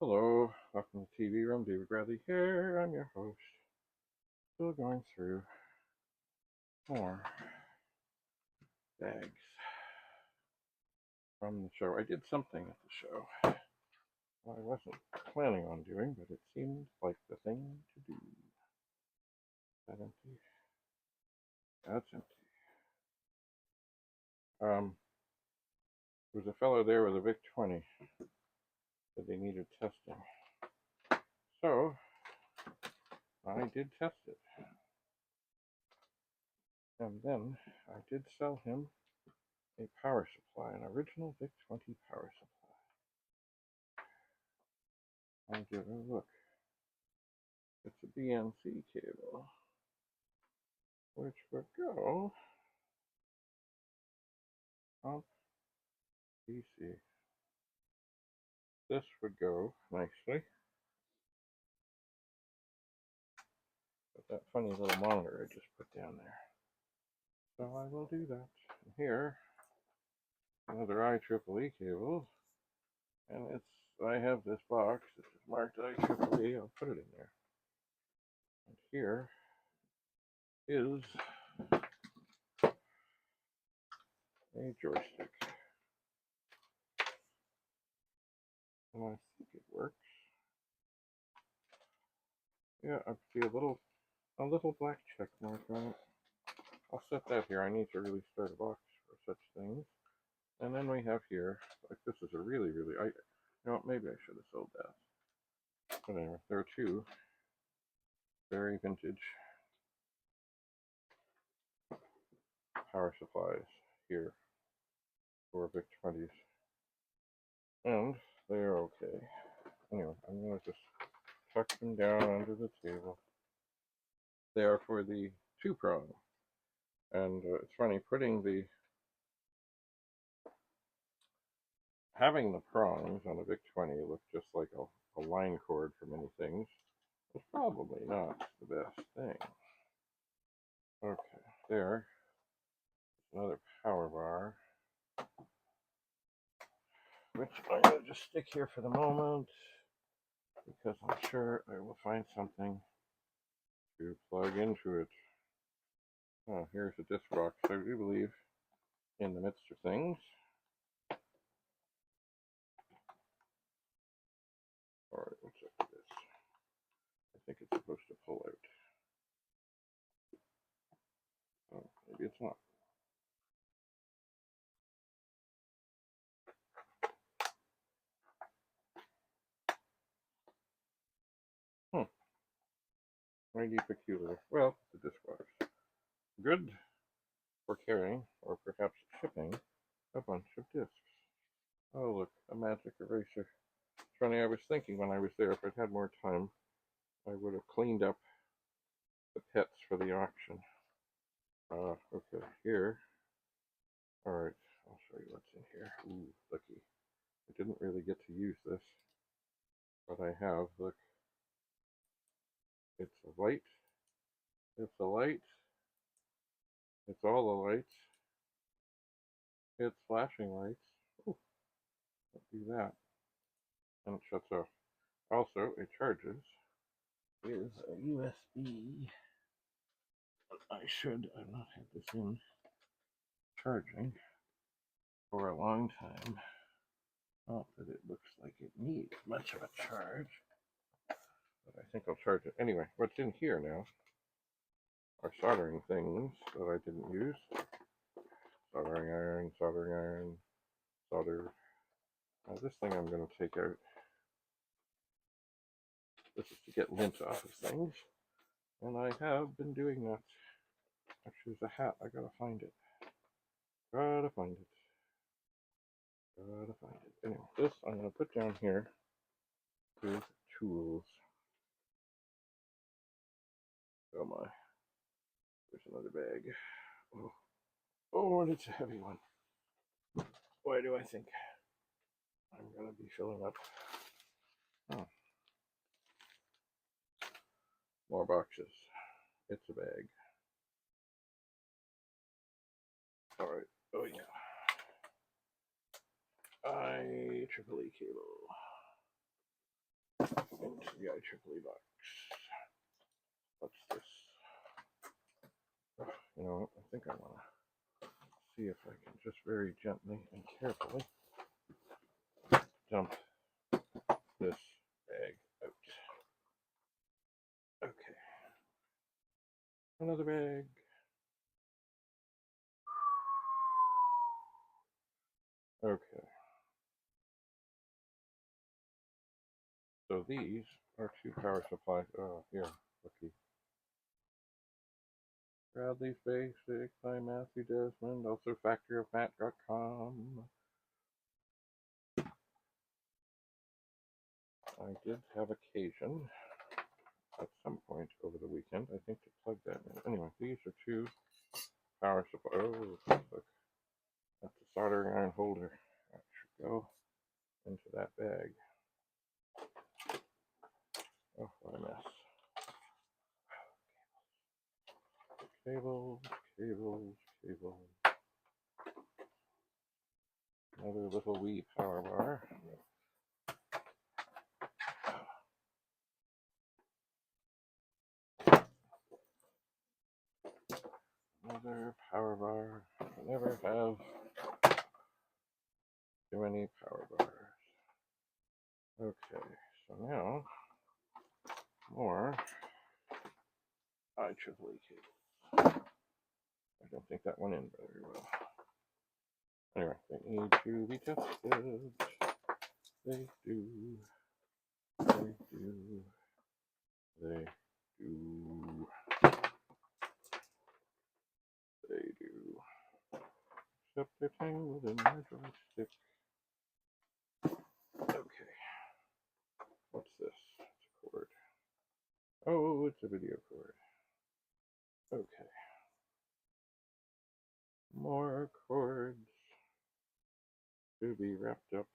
Hello, welcome to the TV Room. David Bradley here. I'm your host. Still going through more bags from the show. I did something at the show I wasn't planning on doing, but it seemed like the thing to do. Is that empty? That's empty. There was a fellow there with a Vic-20 that they needed testing. So I did test it. And then I did sell him a power supply, an original Vic-20 power supply. I'll give it a look. It's a BNC cable, which would go up DC. This would go nicely with that funny little monitor I just put down there. So I will do that. And here, another IEEE cable, and I have this box. This is marked IEEE. I'll put it in there. And here is a joystick. And I think it works. Yeah, I see a little black check mark on it. I'll set that here. I need to really start a box for such things. And then we have here, like this is a really, you know what, maybe I should have sold that. But anyway, there are two very vintage power supplies here for Vic-20s. And they are okay. Anyway, I'm going to just tuck them down under the table. They are for the two-prong. And it's funny, having the prongs on a Vic-20 look just like a line cord for many things. It's probably not the best thing. Okay, there. Another power bar, which I'm going to just stick here for the moment because I'm sure I will find something to plug into it. Oh, here's a disc box. I do believe in the midst of things. Alright, what's up with this? I think it's supposed to pull out. Oh, maybe it's not. Mighty peculiar. Well, it's a disc box. Good for carrying, or perhaps shipping, a bunch of discs. Oh, look, a magic eraser. It's funny, I was thinking when I was there, if I'd had more time, I would have cleaned up the pets for the auction. Okay, here. Alright, I'll show you what's in here. Ooh, looky. I didn't really get to use this, but I have, look. It's a light. It's a light. It's all the lights. It's flashing lights. Ooh, don't do that. And it shuts off. Also, it charges. Is a USB. I should have not had this in charging for a long time. Not that it looks like it needs much of a charge, but I think I'll charge it. Anyway, what's in here now are soldering things that I didn't use. Soldering iron, solder. Now this thing I'm going to take out. This is to get lint off of things, and I have been doing that. Actually, there's a hat. I gotta find it. Gotta find it. Anyway, this I'm gonna put down here with tools. Oh my. There's another bag. Oh, and it's a heavy one. Why do I think I'm gonna be filling up? Oh. More boxes. It's a bag. Alright. Oh yeah. IEEE cable. into the IEEE box. What's this? You know, I think I want to see if I can just very gently and carefully dump this bag out. Okay. Another bag. Okay. So these are two power supplies. Oh, here, looky. Bradley's Basics by Matthew Desmond, also factoryofmat.com. I did have occasion at some point over the weekend, I think, to plug that in. Anyway, these are two power supplies. Oh, look. That's the soldering iron holder. That should go into that bag. Oh, what a mess. Cables, cables, cables. Another little wee power bar. Another power bar. I never have too many power bars. Okay, so now more IEEE cables. I don't think that went in very well. Anyway, they need to be tested. They do. They do. They do. They do. Except they're tangled in my joystick. Okay. What's this? It's a cord. Oh, it's a video cord. Okay. More cords to be wrapped up.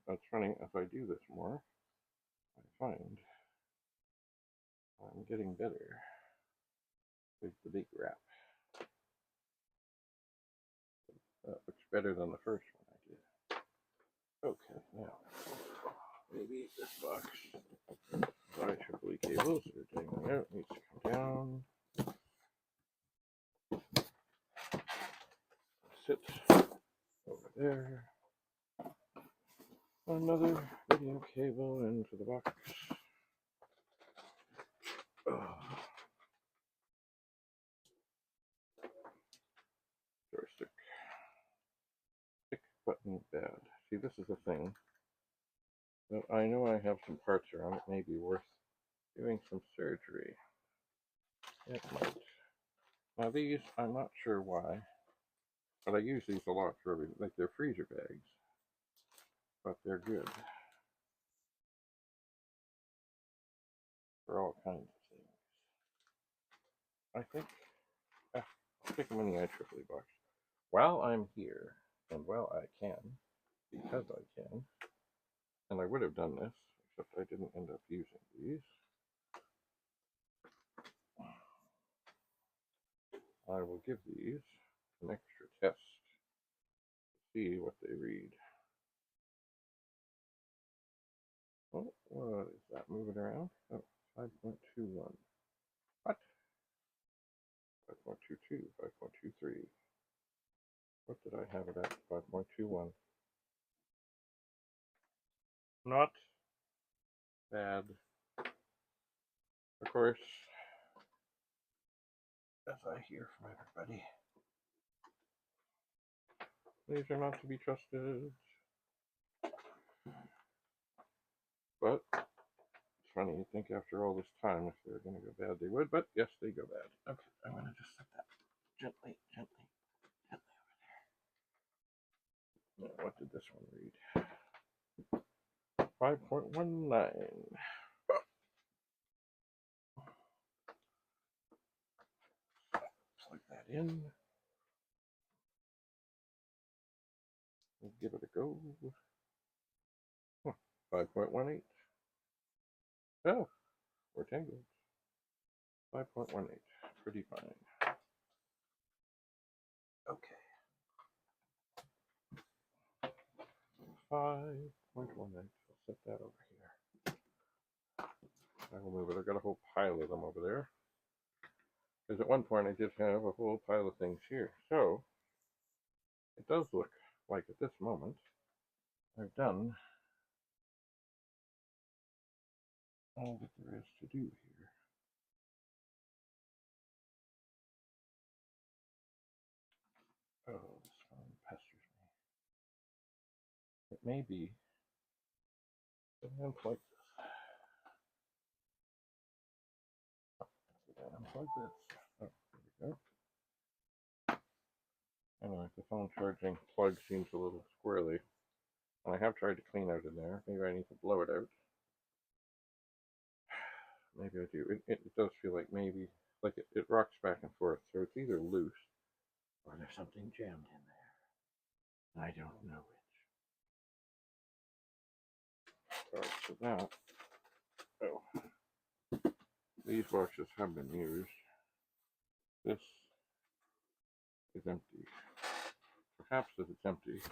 That's funny. As I do this more, I find I'm getting better with the big wrap. That looks better than the first one I did. Okay, now maybe this box of IEEE cables that are dangling out needs to come down. Sit over there. Another video cable into the box. Joystick. Stick button bad. See, this is the thing. But I know I have some parts around. It may be worth doing some surgery. It might. Now these, I'm not sure why, but I use these a lot for everything. Like they're freezer bags, but they're good for all kinds of things. I think I'll stick them in the IEEE box. While I'm here, and while I can, because I can, and I would have done this, except I didn't end up using these, I will give these an extra test to see what they read. Oh, what is that moving around? Oh, 5.21. What? 5.22, 5.23. What did I have it at? 5.21. Not bad. Of course, as I hear from everybody, these are not to be trusted. But it's funny, you'd think after all this time, if they were going to go bad, they would. But yes, they go bad. Okay, I'm going to just set that gently, gently, gently over there. Now, what did this one read? 5.19. Plug that in. We'll give it a go. 5.18. Oh, we're tangled. 5.18. Pretty fine. Okay. 5.18. I'll set that over here. I will move it. I've got a whole pile of them over there. Because at one point I did have a whole pile of things here. So it does look like at this moment I've done all that there is to do here. Oh, this phone pesters me. It may be. Let me unplug this. Unplug this. Oh, there we go. Anyway, the phone charging plug seems a little squirrely. And I have tried to clean out in there. Maybe I need to blow it out. Maybe I do. It does feel like maybe, like it rocks back and forth. So it's either loose or there's something jammed in there. I don't know which. Alright, so that. Oh. These boxes have been used. This is empty. Perhaps if it's empty.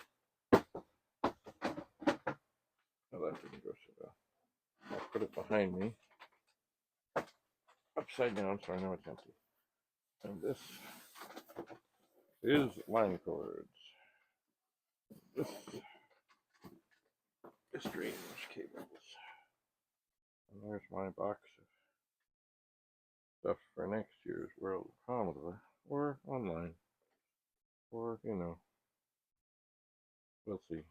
Oh, that didn't go so well. I'll put it behind me. Upside down so I know it's empty. And this is line cords. This is strange cables. And there's my box of stuff for next year's World of Commodore. Or online. Or, you know, we'll see.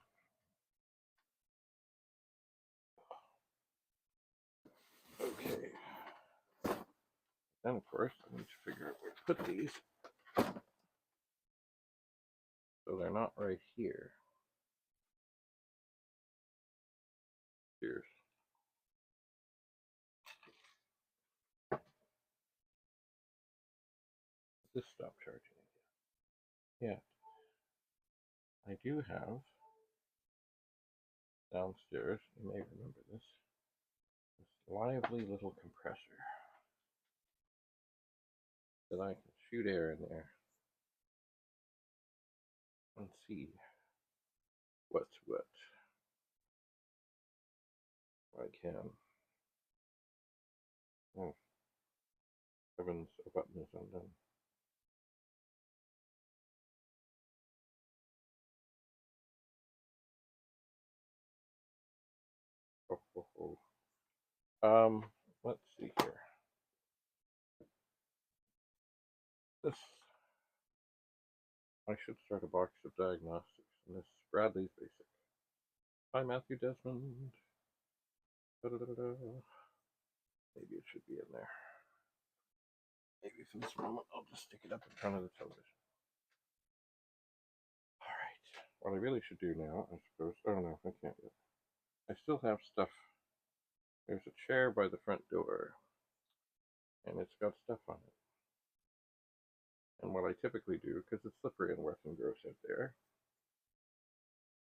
Okay. Then, of course, I need to figure out where to put these. So they're not right here. Here's. This stopped charging again. Yeah. I do have downstairs, you may remember this lively little compressor that I can shoot air in there and see what's what. I can. Oh, heavens, a button is undone. Oh, oh, oh. Let's see here. This, I should start a box of diagnostics, and this is Bradley's Basic. Hi, Matthew Desmond. Da-da-da-da-da. Maybe it should be in there. Maybe for this moment, I'll just stick it up in front of the television. Alright, what I really should do now, I suppose, oh no, I can't yet. I still have stuff. There's a chair by the front door, and it's got stuff on it. And what I typically do, because it's slippery and wet and gross out there,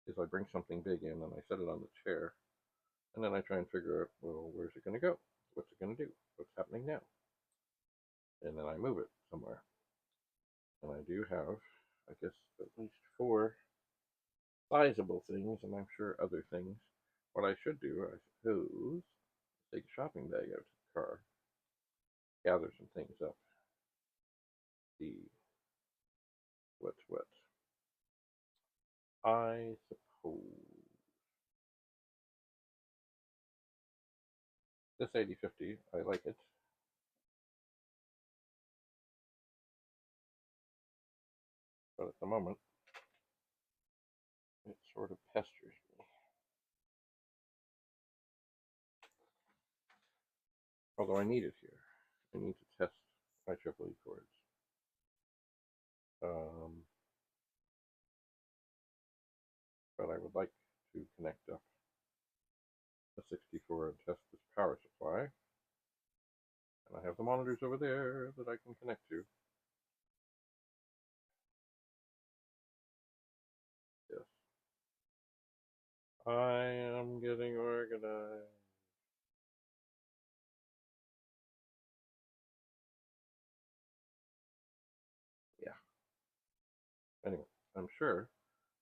is I bring something big in and I set it on the chair, and then I try and figure out, well, where's it going to go? What's it going to do? What's happening now? And then I move it somewhere. And I do have, I guess, at least 4 sizable things, and I'm sure other things. What I should do, I suppose, take a shopping bag out to the car, gather some things up, see what's what. I suppose this 8050, I like it. But at the moment, it sort of pesters me. Although I need it here. I need to test my IEEE cords. But I would like to connect up a 64 and test this power supply. And I have the monitors over there that I can connect to. Yes. I am getting organized. Yeah. Anyway, I'm sure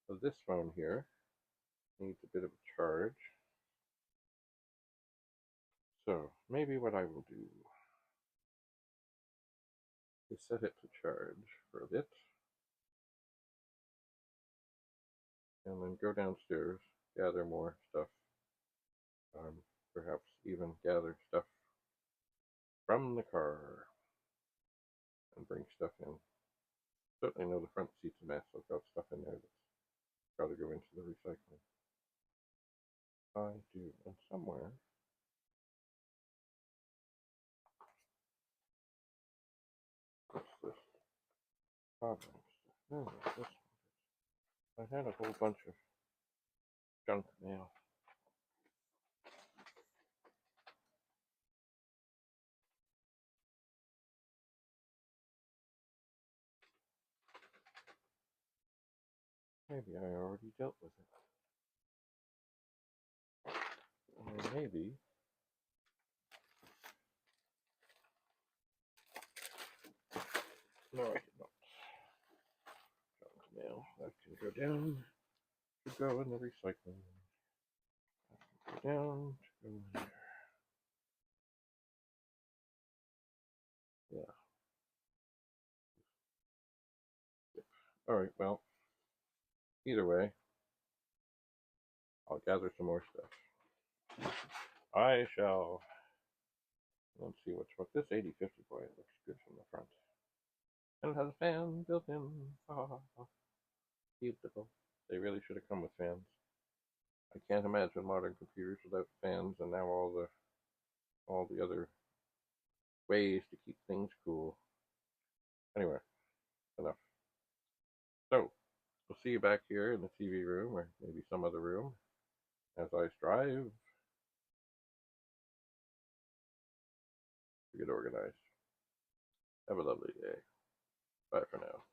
that this phone here needs a bit of a charge. So maybe what I will do is set it to charge for a bit, and then go downstairs, gather more stuff, perhaps even gather stuff from the car and bring stuff in. Certainly know the front seat's a mess. I've got stuff in there that's got to go into the recycling. I do, and somewhere what's this? Pondering stuff. No, this one. I had a whole bunch of junk mail. Maybe I already dealt with it. Or maybe no, I did not. Junk mail. That can go down. To go in the recycling. That can go down. To go in there. Yeah. All right. Well, either way, I'll gather some more stuff. I shall. Let's see what this 8050 boy. It looks good from the front. And it has a fan built in. Beautiful. They really should have come with fans. I can't imagine modern computers without fans, and now all the other ways to keep things cool. Anyway, enough. So, we'll see you back here in the TV room, or maybe some other room, as I strive to get organized. Have a lovely day. Bye for now.